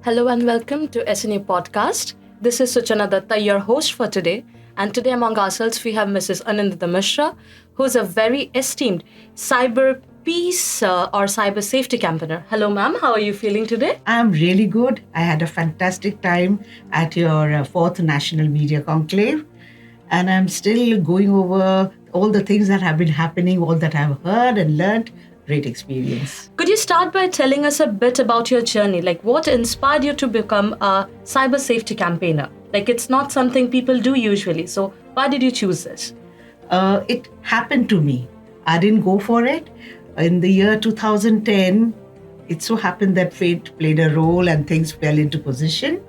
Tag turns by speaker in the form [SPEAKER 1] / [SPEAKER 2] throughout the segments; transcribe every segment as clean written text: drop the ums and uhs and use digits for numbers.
[SPEAKER 1] Hello and welcome to SNA Podcast. This is Suchana Datta, your host for today. And today among ourselves, we have Mrs. Anindita Mishra, who is a very esteemed cyber peace or cyber safety campaigner. Hello, ma'am. How are you feeling today?
[SPEAKER 2] I'm really good. I had a fantastic time at your fourth National Media Conclave, and I'm still going over all the things that have been happening, all that I've heard and learned. Great experience.
[SPEAKER 1] Could you start by telling us a bit about your journey? Like, what inspired you to become a cyber safety campaigner? Like, it's not something people do usually. So, why did you choose this?
[SPEAKER 2] It happened to me. I didn't go for it. In the year 2010, it so happened that fate played a role and things fell into position.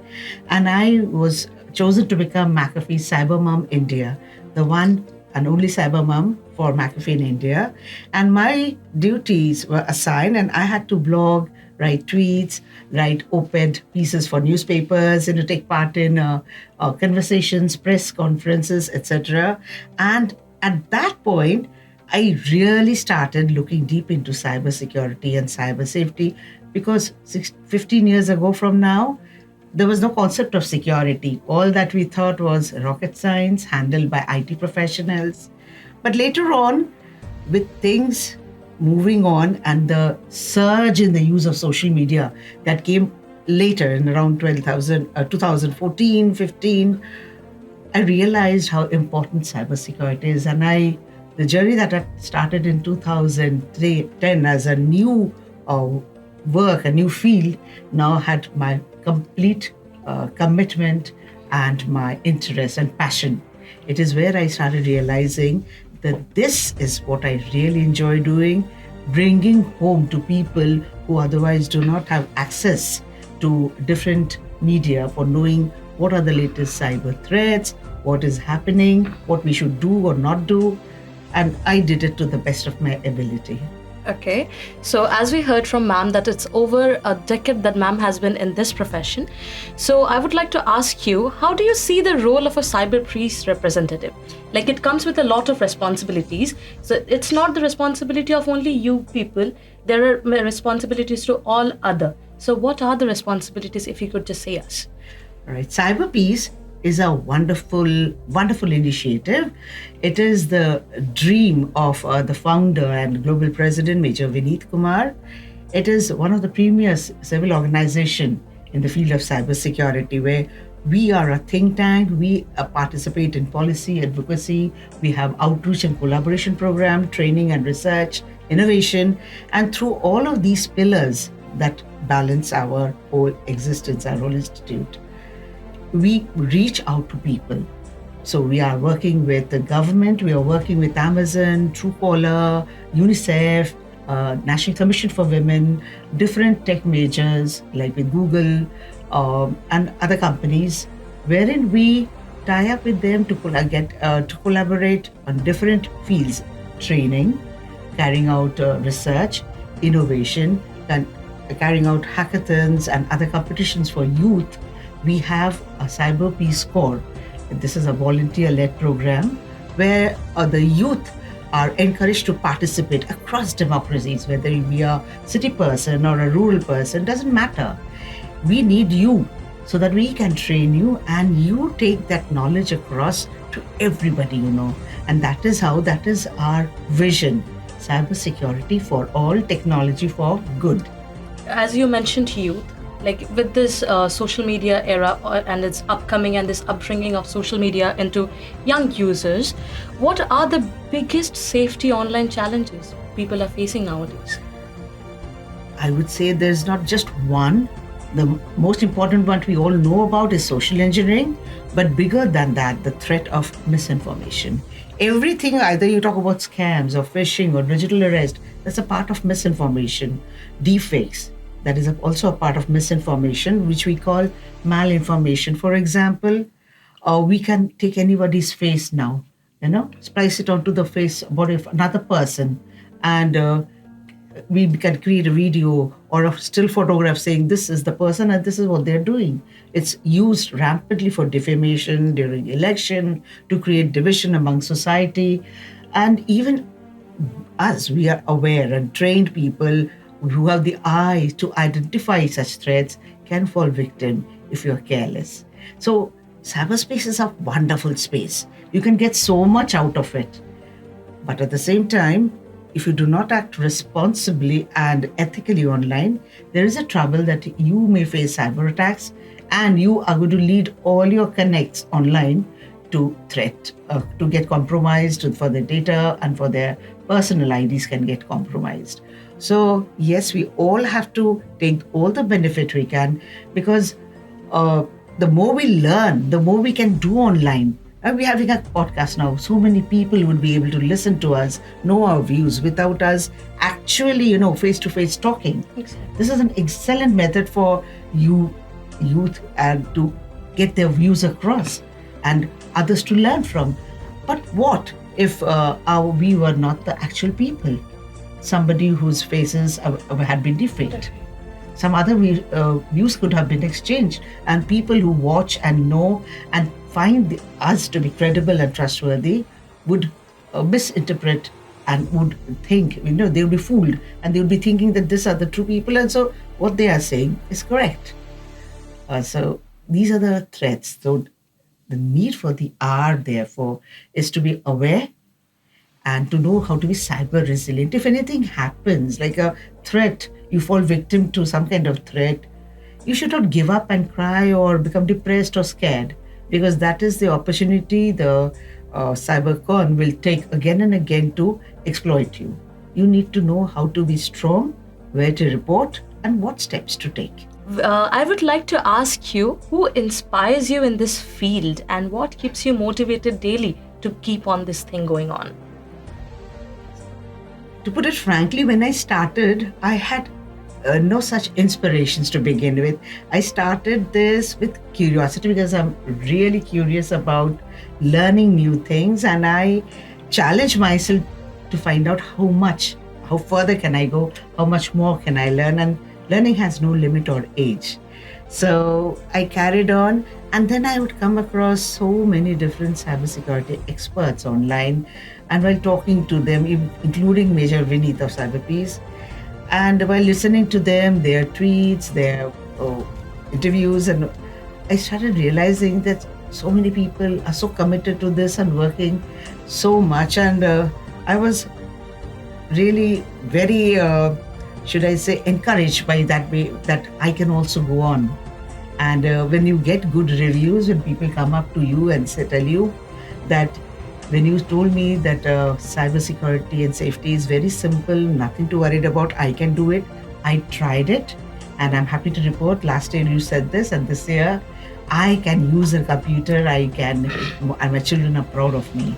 [SPEAKER 2] And I was chosen to become McAfee's Cyber Mom India, the one and only cyber mom for McAfee in India. And my duties were assigned, and I had to blog, write tweets, write op-ed pieces for newspapers, and to take part in conversations, press conferences, etc. And at that point, I really started looking deep into cybersecurity and cyber safety because 15 years ago from now, there was no concept of security. All that we thought was rocket science handled by IT professionals. But later on, with things moving on and the surge in the use of social media that came later in around 2014, 15, I realized how important cybersecurity is. And the journey that I started in 2010 as a new work, a new field, now had my complete commitment and my interest and passion. It is where I started realizing that this is what I really enjoy doing, bringing home to people who otherwise do not have access to different media for knowing what are the latest cyber threats, what is happening, what we should do or not do. And I did it to the best of my ability.
[SPEAKER 1] Okay, so as we heard from ma'am that it's over a decade that ma'am has been in this profession. So I would like to ask you, how do you see the role of a cyber peace representative? Like, it comes with a lot of responsibilities. So it's not the responsibility of only you people. There are responsibilities to all other. So what are the responsibilities, if you could just say us?
[SPEAKER 2] All right, cyber peace is a wonderful, wonderful initiative. It is the dream of the founder and global president, Major Vineet Kumar. It is one of the premier civil organizations in the field of cybersecurity, where we are a think tank. We participate in policy advocacy. We have outreach and collaboration program, training and research, innovation, and through all of these pillars that balance our whole existence, our whole institute, we reach out to people. So we are working with the government, we are working with Amazon, Truecaller, UNICEF, National Commission for Women, different tech majors like with Google and other companies, wherein we tie up with them to collaborate on different fields: training, carrying out research, innovation, and carrying out hackathons and other competitions for youth. We have a Cyber Peace Corps. This is a volunteer-led program where the youth are encouraged to participate across democracies, whether you be a city person or a rural person, doesn't matter. We need you so that we can train you and you take that knowledge across to everybody, And that is our vision: cybersecurity for all, technology for good.
[SPEAKER 1] As you mentioned youth, like with this social media era and its upcoming and this upbringing of social media into young users, what are the biggest safety online challenges people are facing nowadays?
[SPEAKER 2] I would say there's not just one. The most important one we all know about is social engineering, but bigger than that, the threat of misinformation. Everything, either you talk about scams or phishing or digital arrest, that's a part of misinformation. Deepfakes, that is also a part of misinformation, which we call malinformation. For example, we can take anybody's face now, splice it onto the face body of another person, and we can create a video or a still photograph saying this is the person and this is what they're doing. It's used rampantly for defamation during election, to create division among society. And even us, we are aware and trained people who have the eye to identify such threats can fall victim if you're careless. So cyberspace is a wonderful space. You can get so much out of it. But at the same time, if you do not act responsibly and ethically online, there is a trouble that you may face cyber attacks and you are going to lead all your connects online to threat, to get compromised for their data and for their personal IDs can get compromised. So yes, we all have to take all the benefit we can because the more we learn, the more we can do online. And we're having a podcast now. So many people would be able to listen to us, know our views without us actually, face-to-face talking.
[SPEAKER 1] Exactly.
[SPEAKER 2] This is an excellent method for youth and to get their views across and others to learn from. But what if we were not the actual people? Somebody whose faces had been defaced. Some other views could have been exchanged, and people who watch and know and find us to be credible and trustworthy would misinterpret and would think, they would be fooled and they would be thinking that these are the true people, and so what they are saying is correct. So these are the threats. So the need for the hour, therefore, is to be aware and to know how to be cyber resilient. If anything happens, like a threat, you fall victim to some kind of threat, you should not give up and cry or become depressed or scared, because that is the opportunity the cybercon will take again and again to exploit you. You need to know how to be strong, where to report, and what steps to take.
[SPEAKER 1] I would like to ask you, who inspires you in this field and what keeps you motivated daily to keep on this thing going on?
[SPEAKER 2] To put it frankly, when I started, I had no such inspirations to begin with. I started this with curiosity because I'm really curious about learning new things, and I challenge myself to find out how further can I go, how much more can I learn, and learning has no limit or age. So I carried on, and then I would come across so many different cybersecurity experts online, and while talking to them, including Major Vineet of Cyberpeace, and while listening to them, their tweets, their interviews, and I started realizing that so many people are so committed to this and working so much, and I was really very, encouraged by that way that I can also go on. And when you get good reviews, when people come up to you and tell you that when you told me that cybersecurity and safety is very simple, nothing to worry about, I can do it. I tried it, and I'm happy to report last year you said this, and this year I can use a computer, and my children are proud of me.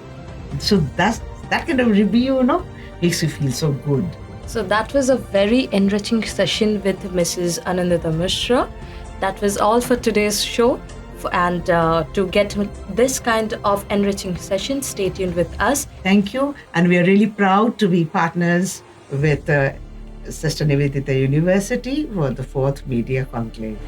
[SPEAKER 2] So that kind of review, makes you feel so good.
[SPEAKER 1] So that was a very enriching session with Mrs. Anindita Mishra. That was all for today's show. And to get this kind of enriching session, stay tuned with us.
[SPEAKER 2] Thank you. And we are really proud to be partners with Sister Nivedita University for the 4th Media Conclave.